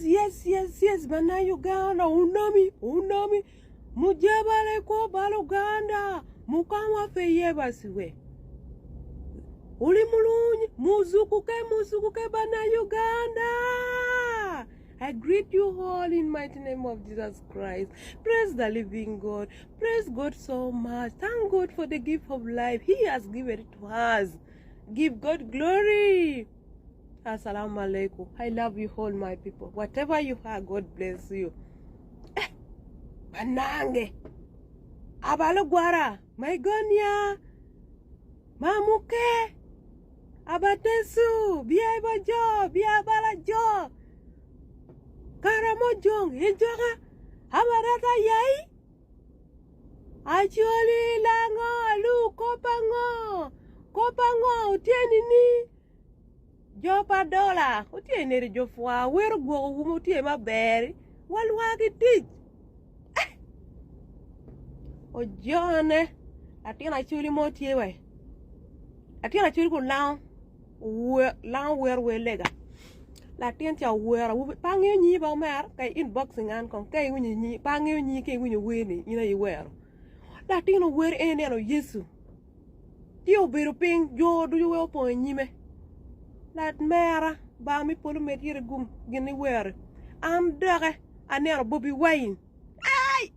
yes, bana Uganda, unami, mujebale ko baluganda, mukama feye basiwe. Uli mulunyi, muzukuke bana Uganda. I greet you all in mighty name of Jesus Christ. Praise the living God. Praise God so much. Thank God for the gift of life. He has given it to us. Give God glory. Assalamu alaikum. I love you all, my people. Whatever you are, God bless you. Banange. Abalogwara. Maigonia. Mamuke. Abatesu. Biabala jo. Karamojong. Hijoga. Abarata yai. Acholi lango. Alu kopango. Utieni ni. Jopa dola, utienere jofwa, wero go umutie maberi, walwagi tich. O jone, atina chuli motie we. Atina chuli ko lang wer we lega. Latin cha wer, pangyo nyi ba mer, kay inboxing an kon kay winyi nyi, pangyo nyi kay winyi weni, ina yi wer. Latino wer ene no Yesu. Tio biro ping, jo du yo po nyime. Lat mera ba mi polo metire gum gini wer am dare anero Bobi Wine ay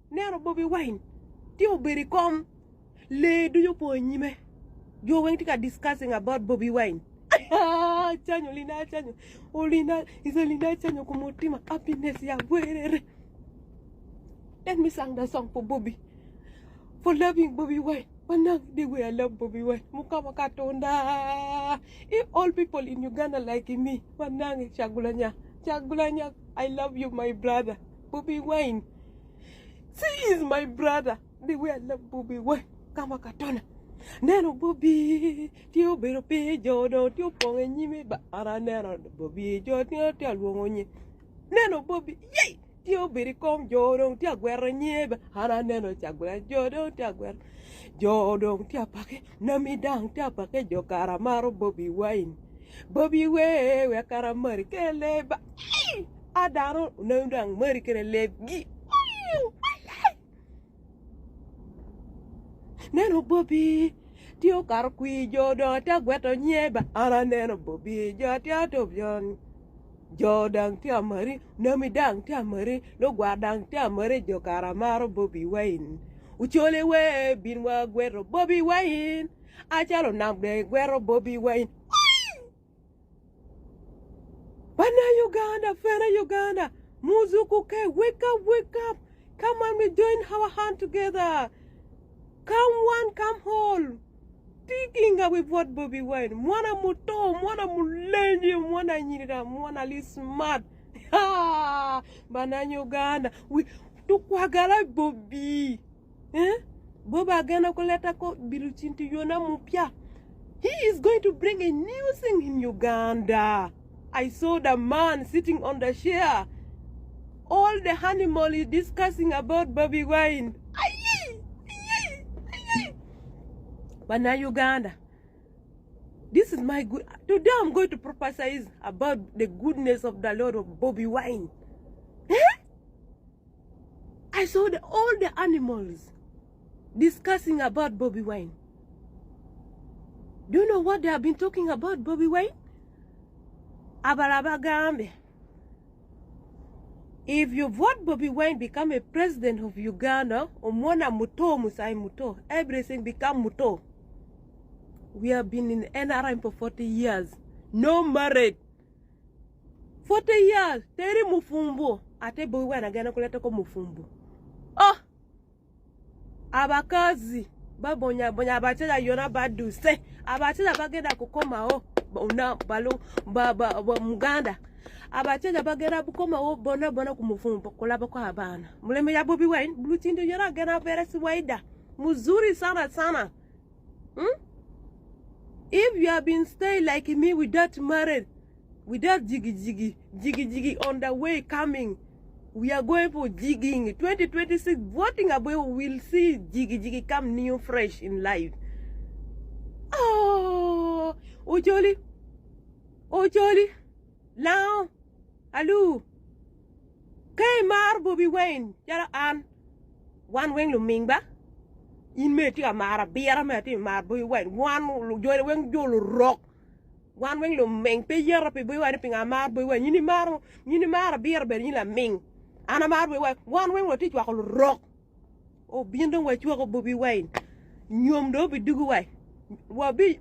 nero Bobi Wine ti oberi kom le du yo po nyime jo wen tika discussing about Bobi Wine chanyo lina chanyo olina izolina chanyo kumutima happiness ya werere. Let me sing the song for Bobi, for loving Bobi Wine. The way I love Bobi Wine. Mukama katonda. If all people in Uganda like me, wanange chagulanya. I love you, my brother. Bobi Wine. She is my brother. The way I love Bobi Wine. Kama katona. Neno Bobi. Tio bero pe jodo. Tio ponge nyime ba. Ara neno Bobi. Jodo tio luongo nye. Neno Bobi. Yay! Tio beri kom jodo. Tio gwere nyeba. Ara neno chagula jodo. Tio gwere. Jodong tiapake namidang tiapake jokara maro Bobi Wine. Bobi we kara mari kele ba adaro nundang mari kele lebgi. Neno Bobi tio kar kui jodo ta gweto nyeba ara neno Bobi jotia tobjon. Jodang tiamari namidang tiamari lo gwadang tiamari jokara maro Bobi Wine. Uchole we binwa gwero Bobi Wine. Achalo namde gwero Bobi Wine. Bana Uganda, fena Uganda. Muzukuke, wake up. Come on, we join our hand together. Come one, come whole. Thinking with what Bobi Wine. Mwana muto, mwana mulenji, mwana nyirida, mwana li smart. Bana Uganda. We tukwagala Bobi. Boba agana koleta ko biruchinti yona mupya. He is going to bring a new thing in Uganda. I saw the man sitting on the chair. All the animals is discussing about Bobi Wine. But now Uganda. This is my good. Today I'm going to prophesy about the goodness of the Lord of Bobi Wine. I saw all the animals discussing about Bobi Wine. Do you know what they have been talking about Bobi Wine? Abalabagambe. If you vote Bobi Wine become a president of Uganda, omwana muto musai muto, everything become muto. We have been in NRM for 40 years. No married. 40 years. Teri mufumbo. Ate Bobi Wine agana kuleta ko mufumbo. Oh! Abakazi babonya abachaza yona badu se abachaza bagenda kukoma o una balo muganda abachaza bagenda kukoma o bona kumufumbo kolaba kwa abana muleme ya Bobi Wine blutindo yona gana veresi waida muzuri sana. If you have been staying like me without married, without jiggy on the way coming, we are going for jigging. 2026 voting about, we'll see jiggy come new fresh in life. Oh, Ojoli. Now, Alu. Kay mar Bobi Wine. Yara an. One wing lumingba. In me tia mara biara me ti mar Bobi Wine. One lu joy wing jolo rock. One wing luming pe yara pe Bobi Wine pinga mar Bobi Wine. Yini mar biara be ni la ming. Ana mar Bobi Wine. One wing lo ti chwa ko rock. O biendong wa chwa ko Bobi Wine. Nyom do bi dugu way. Wabi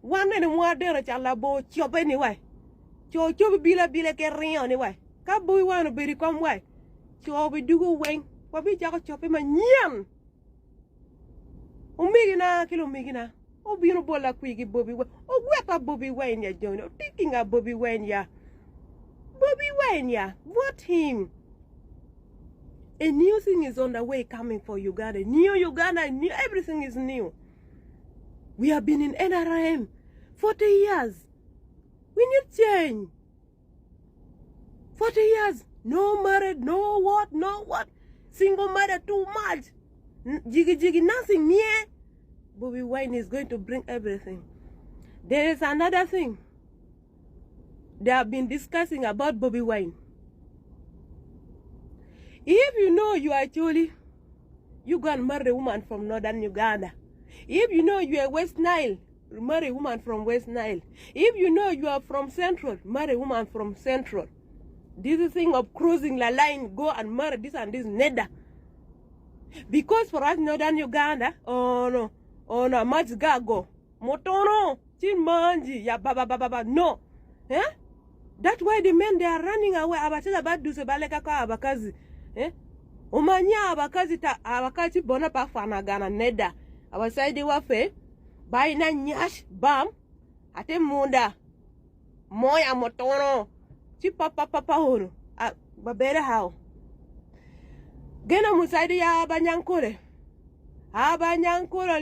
one ne mo adere chala bo chope ni way. Chope bila ke rion ni way. Ka Bobi Wine be ri kom way. Chope dugu weng. Wabi jako chope ma nyam. O migina kilo migina. O bino bola kwigi Bobi Wine. O weta Bobi Wine ya join. O thinking of Bobi Wine ya. Bobi Wine ya. What him? A new thing is on the way coming for Uganda. New Uganda, new, everything is new. We have been in NRM 40 years. We need change. 40 years. No married, no what. Single mother, too much. Jiggy, nothing near. Bobi Wine is going to bring everything. There is another thing. They have been discussing about Bobi Wine. If you know you actually, you go and marry a woman from northern Uganda. If you know you are West Nile, marry a woman from West Nile. If you know you are from Central, marry a woman from Central. This thing of crossing the line, go and marry this and this, neither. Because for us northern Uganda, oh no, much gago, motono, chimanji, ya baba, no. Eh? That's why the men, they are running away. Abacha about do se baleka ka abakazi. Umanya abakazi bona pa fanagana neda abasaidi wafe baina nyash bam ate munda moya motono chi papa hono babere hao gena musaidi ya abanyankore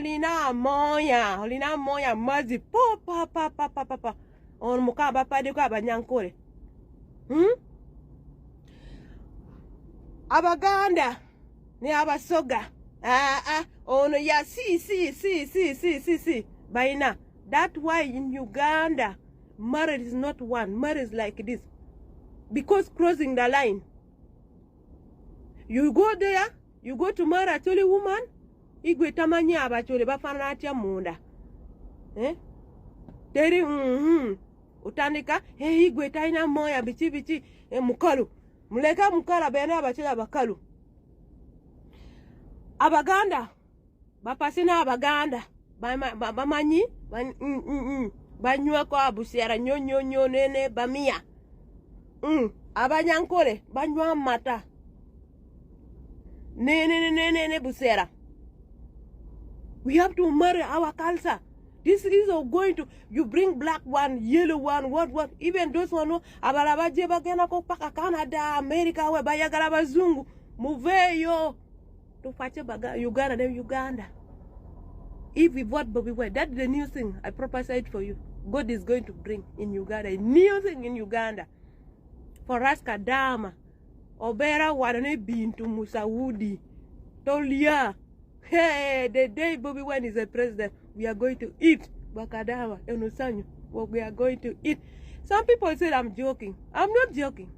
lina moya mazi papa on mukaba pade kwa abanyankore Abaganda ni abasoga ono ya see baina. That's why in Uganda marriage is not one, marriage is like this, because crossing the line, you go there, you go to marry actually woman igwe tamanya abachole bafana atia munda teri utanika igwe taina moya bichi mukalu muleka mukala bena abachela bakalu Abaganda bapasina Abaganda bamanyi banywa ko abusera nyonyo nene bamia abanyankole banywa mata nene busera. We have to marry our culture. This is going to, you bring black one, yellow one, what, even those one, abalabaje bagena ko paka Canada, America, we bayagala bazungu, muveyo, to fache baga, Uganda. If we vote Bobi Wine, that's the new thing I prophesied for you. God is going to bring in Uganda, a new thing in Uganda. For us kadama, obera wadane bintu Musawudi, tolia. Hey, the day Bobi Wine is a president, we are going to eat bakadawa and Musanyu. What we are going to eat. Some people said I'm joking. I'm not joking.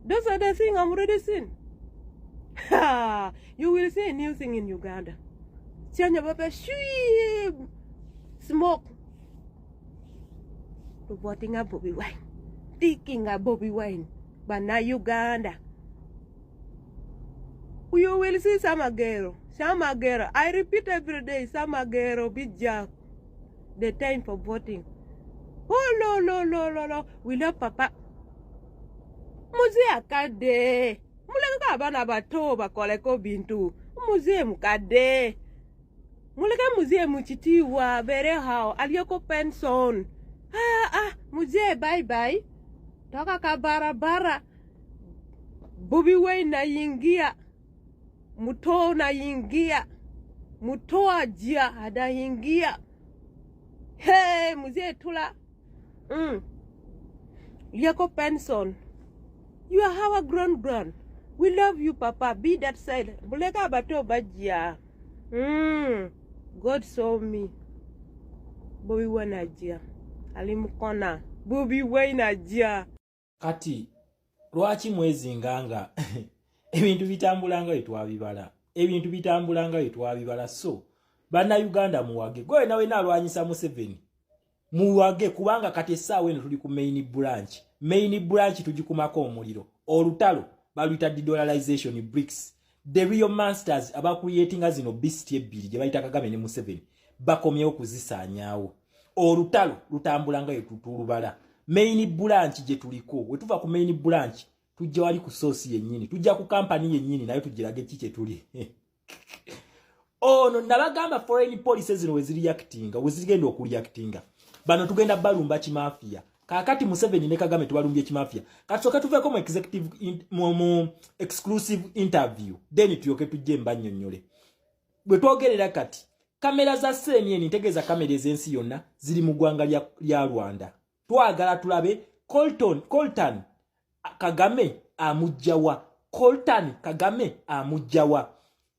Those are the things I'm already seeing. You will see a new thing in Uganda. Chanya baba smoke. Voting up Bobi Wine. Thinking of Bobi Wine. But now Uganda. You will see Samagero. I repeat every day, Samagero, Bijak. The time for voting. Oh, no. We love Papa. Muze akade. Muleka bana bato bakoleko bintu. Muze mukade. Muleka muze muchitiwa bere hao aliyoko pension. Muze bye. Toka kabarabara. Bobi Wine na yingia. Muto na yingia. Mutoa jia hada yingia. Hey, muze tula. Yako pension. You are our grand. We love you, Papa. Be that side. Buleka bato bajia. God saw me. Bobi Wine ajia. Alimukona. Bobi Wine ajja. Kati lwaki mwezi nganga ebintu bitambulanga etwabibala. Ebintu bitambulanga etwabibala so bana Uganda muwage. Gwe nawe nalwanyisa Museveni. Muwage kubanga kati essaawa eno tuli ku main branch. Main branch tugikumako omuliro. Olutalo baluyita de-dollarization BRICS. The real masters aba creating zino beast ebbiri gye bayita Kagame ne Museveni bakomyewo kuzisaanyaawo. Olutalo lutambulanga etutulubala. Main branch gye tuliko wetuva ku main branch tujja wali ku source yennyini tujja ku company yennyini nayo tugirage kike tuli. Ono nabagamba foreign policies zino weziriactinga wezigenda okureactinga. Bano tugenda balumba kimafia. Kakati Museveni ne Kagame tubalumbye kimafia. Katsoka tuveko mu executive mu exclusive interview. Then tuyoke tujje mbanyonyole. Bwe twogerera kati kamera za CNN ntegeza kamera ezensi yonna ziri mu gwanga lya Rwanda. Twagala tulabe Colton Kagame amujjawa. Colton Kagame amujjawa.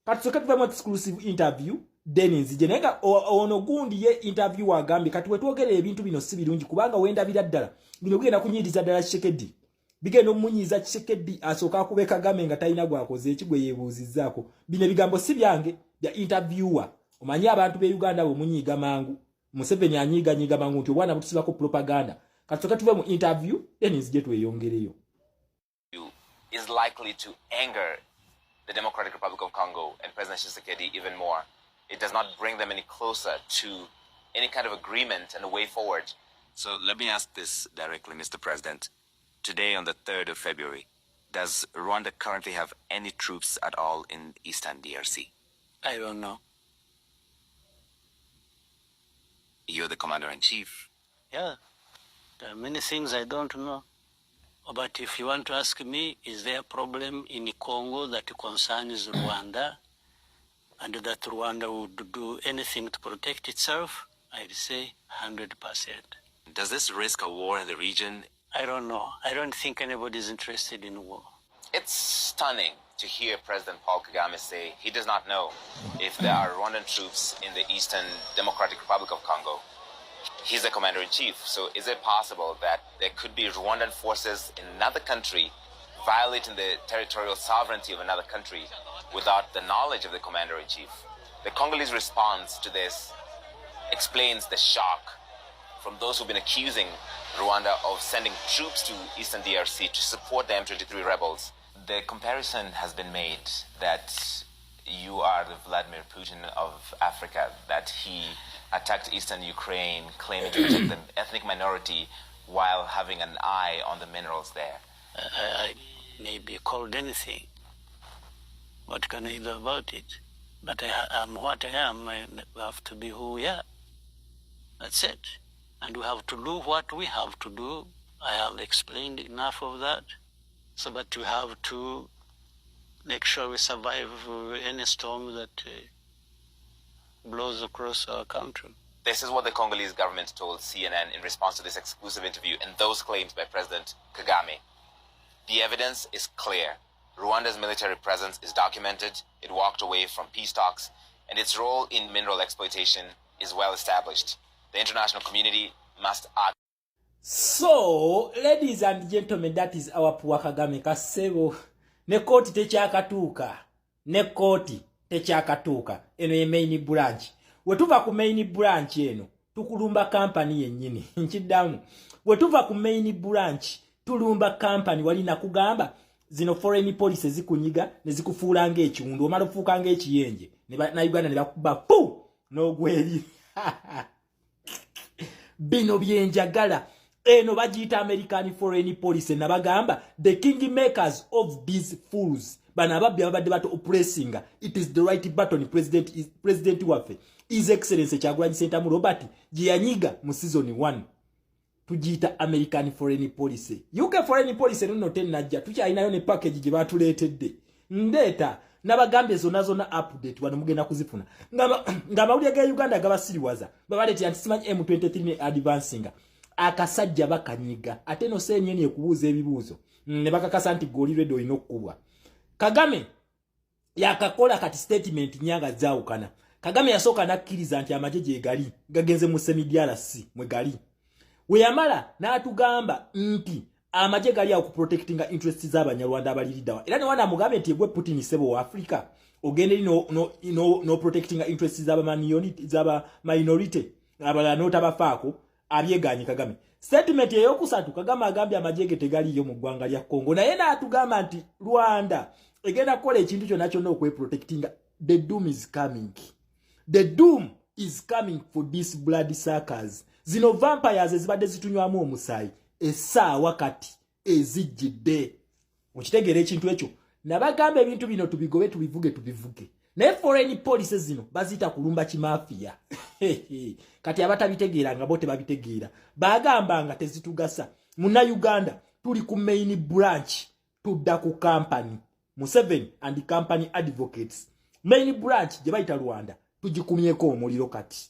Katsoka tuvemo exclusive interview. Then nzije nenga ono gundi ye interview wagambi kati wetwogere ebintu bino si birungi kubanga wenda biraddala bino bigenda kunyiriza ddala Tshisekedi bigenda omunyiza Tshisekedi asooka kubeka Kagame nga talina gwakoze ekigwe yebuuzizzaako bino bigambo si byange ya interviewer omanyi abantu be Uganda bo munyiga mangu Museveni anyiga mangu nti obwana butusibako propaganda kati tuve mu interview then nzije tweyongereyo is likely to anger the Democratic Republic of Congo and President Tshisekedi even more. It does not bring them any closer to any kind of agreement and a way forward. So let me ask this directly, Mr. President. Today, on the 3rd of February, does Rwanda currently have any troops at all in Eastern DRC? I don't know. You're the commander-in-chief. Yeah, there are many things I don't know. But if you want to ask me, is there a problem in Congo that concerns Rwanda? And that Rwanda would do anything to protect itself, I'd say 100%. Does this risk a war in the region? I don't know. I don't think anybody's interested in war. It's stunning to hear President Paul Kagame say he does not know if there are Rwandan troops in the Eastern Democratic Republic of Congo. He's the commander-in-chief, so is it possible that there could be Rwandan forces in another country violating the territorial sovereignty of another country without the knowledge of the commander-in-chief? The Congolese response to this explains the shock from those who've been accusing Rwanda of sending troops to Eastern DRC to support the M23 rebels. The comparison has been made that you are the Vladimir Putin of Africa, that he attacked Eastern Ukraine, claiming to protect the ethnic minority while having an eye on the minerals there. I may be called anything. What can I do about it? But I am what I am. I have to be who we are. That's it. And we have to do what we have to do. I have explained enough of that. So that we have to make sure we survive any storm that blows across our country. This is what the Congolese government told CNN in response to this exclusive interview and those claims by President Kagame. The evidence is clear. Rwanda's military presence is documented, it walked away from peace talks, and its role in mineral exploitation is well established. The international community must act. So, ladies and gentlemen, that is our poor Kagame Kasebo. Ne koti tekyakatuuka. Ne koti tekyakatuuka. Eno ye main branch. Wetuva ku main branch eno, tukulumba company yennyini. Nchiddamu. Wetuva ku main branch, tulumba company walina kugamba zino foreign police zikunyiga ne zikufuula ng'ekiwundu omala ofuuka ng'ekiyenje na Uganda ne bakuba pu n'ogweri. Bino byenjagala. Eno bagiyita American foreign policy nabagamba the king makers of these fools. Bana ababbi abadde bato oppressing. It is the right button president waffe. His Excellency Kyagulanyi Ssentamu Robert gye yanyiga mu season 1. Tujita American foreign policy. UK foreign policy nno tenajja tukyalinayo ne package gye batuleetedde. Ndeta nabagambye zona update wano mugenda kuzifuna. Ng'amawulire ga Uganda gabasiriwaza. Babaleetera nti simanyi M23 ne advancing. Akasajja bakanyiga. Ate no senyeni ekubuuza ebibuuzo. Ne bakakasa nti goli redo olina okukubwa. Kagame yakakola kati statement nyanga zaawukana. Kagame yasooka nakkiriza nti amagye gye gali gagenze mu semi DRC mwe gali. we yamala n'atugamba nti amaje gali ya kuprotectinga interests z'abanyarwanda abaliridawa era ne wana mugambe nti gwe Putin sebo wa Africa ogende no protectinga interests z'aba minority abala no tabafaako abyeganye Kagame statement eyokusatu Kagame agambye amajege tegali yo mu ggwanga lya Congo naye n'atugamba nti Rwanda egenda kukola ekintu kyonna kyonna okweprotectinga. The doom is coming. The doom is coming for these bloody suckers. Zino vampires ezibadde zitunywamu omusaayi essaawa kati ezijjidde. Okitegera ekintu ekyo nabagamba ebintu bino tubigobe tubivuge naye foreign policies zino bazita kulumba kimafia. Kati abatabitegeera nga bo tebabitegeera bagambanga tezitugasa. Muna Uganda tuli ku main branch tudda ku company Museveni and the company advocates. Main branch gye bayita Rwanda tugikumyeko omuliro kati.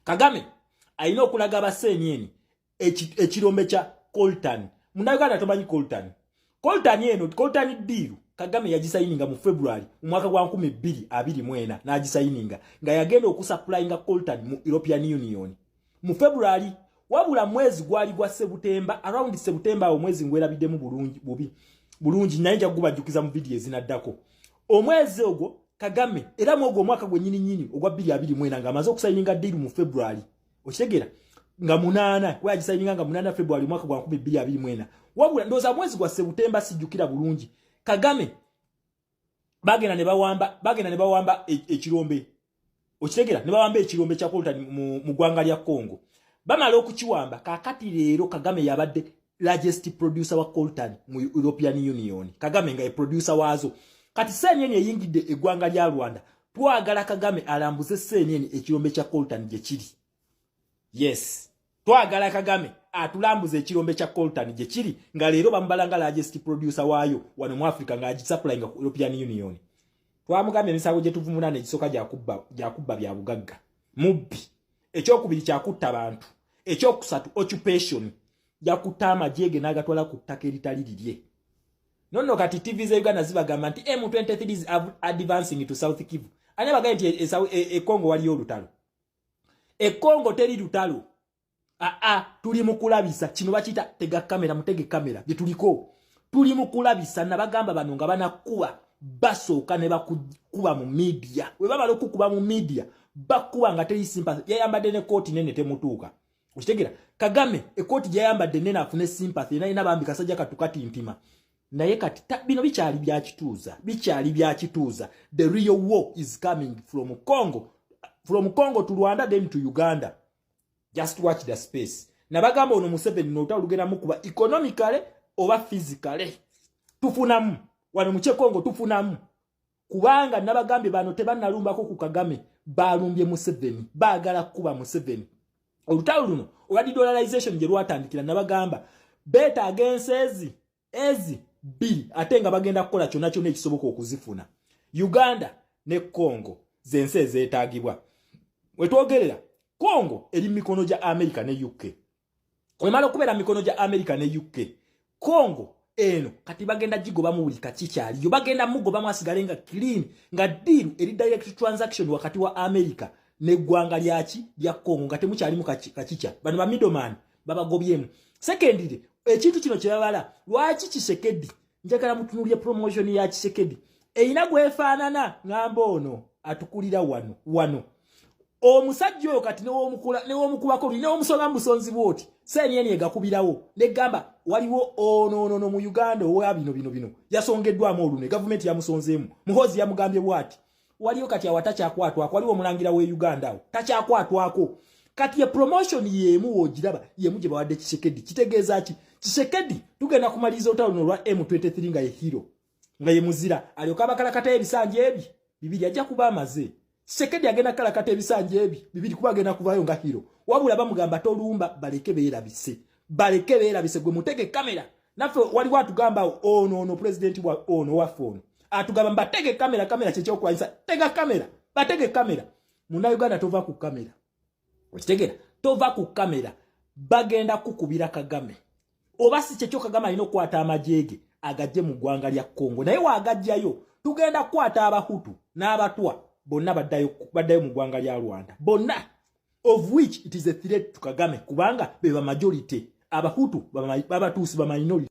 Kagame ayina okulaga abasenyeni ekirombe kya coltan. Muna Uganda tomanyi coltan. Coltan yeno coltan deal Kagame yagisayininga mu February mu mwaka gwa 2024 n'agisayininga nga yagenda okusupplyinga coltan mu European Union mu February wabula mwezi gwali gwa September around September omwezi ngwerabiddemu bulungi naye jagubajjukiza mu video ezinaddako omwezi ogwo Kagame era mwogo omwaka gwe nyini ogwa 2024 nga amaze okusayininga deal mu February okitegera nga munana kwa yagisayininga nga munana February mwaka gwa 2024 wabula ndoza mwezi gwa September sijukira bulungi Kagame bagenda ne bawamba ekirombe okitegera ne bawamba ekirombe kya coltan mu ggwanga lya Congo bamala okukiwamba kakati leero Kagame yabadde largest producer wa coltan mu European Union. Kagame nga producer wazo kati sennyeni eyingidde eggwanga lya Rwanda twagala Kagame alambuze sennyeni ekirombe kya coltan gye kiri. Yes, twagala Kagame atulambuze ekirombe kya coltan gye kiri nga leero bambalanga largest producer waayo wano mu Africa nga agisupplyinga ku European Union. Twamugambe emisago gye tuvumunana ekisoka jakubba bya bugagga mubbi ekyokubiri kyakutta abantu ekyokusatu occupation yakutama jege nagatwala ku ttaka eritali lirye. Nonno kati TV za Uganda zibagamba nti M23 is advancing to South Kivu. Ane bagaye nti Congo waliyo olutalo. Congo teri lutalo. Tuli mukulabisa kino bakita tega kamera mutege kamera bye tuliko. Tuli mukulabisa nabagamba bano nga banakuba basooka ne bakuba mu media. We baba lokukuba mu media bakuba nga teri sympathy yayambadde ne court nene temutuuka. Okitegera Kagame ekoti gyayambadde nene afune sympathy naye nabambika sajja katukati ntima naye kati bino bikyali bya kituuza. The real war is coming from Congo to Rwanda then to Uganda. Just watch the space. Nabagamba ono Museveni nota olugenda mukuba economically oba physically tufunamu wano mu Congo tufunamu kubanga nabagambe bano tebannalumbako ku Kagame balumbye Museveni baagala kuba Museveni. Olutalo luno olwa dollarization gye lwatandikira nabagamba beta against ezi bili atenga bagenda kukola kyonna kyonna ekisoboka okuzifuna. Uganda ne Congo zense ezeetaagibwa. Wetwogerera Congo eri mikono gya America ne UK. Kwemala okubeera mikono gya America ne UK. Congo eno kati bagenda gigoba mu buli kakikyali yo bagenda mugoba mwasigale nga clean nga deal eri direct transaction wakati wa America ne gwanga lyaki lya Congo nga temukyali mu kakicha bano ba middleman babagobyemu. Secondly ekintu kino kyabala lwaki Kisekedi njagala mutunulye promotion ya Kisekedi eina gwefaanana ngamba ono atukulira wano omusajja oyo kati newoomukubako luli newomusoga musonzi bwoti senyeni egakubirawo negamba waliwo ono mu Uganda owa bino yasongeddwamu olune gavumenti yamusonzeemu muhozi yamugambye bwati waliwo kati awatachyakwatwako waliwo omulangira we Uganda awo tachyakwatwako kati ye promotion yemu wogiraba yemu gye bawadde Kisekedi kitegeeza ki Kisekedi tugenda kumaliza olutalo lwa M23 nga ye hero nga ye muzira alyoka bakalakata ebisanje ebi bibiri ajja kuba amaze Kisekedi agenda kalakata ebisanje ebi bibiri kuba agenda kuvayo nga hero wabula bamugamba tolumba baleke beerabise gwe mutege kamera naffe waliwo atugamba ono president wa ono wa phone atugamba mbatege kamera kyekyokwanyisa tega kamera batege kamera muna Uganda tova ku kamera okitegera tova ku kamera bagenda kukubira Kagame oba si kyekyo Kagame alina okukwata amajege agajje mu ggwanga lya Congo naye waagajjayo tugenda kukwata abahutu n'abatwa bonna baddayo mu ggwanga lya Rwanda bonna of which it is a threat to Kagame kubanga beba majority abahutu baba tusi ba minority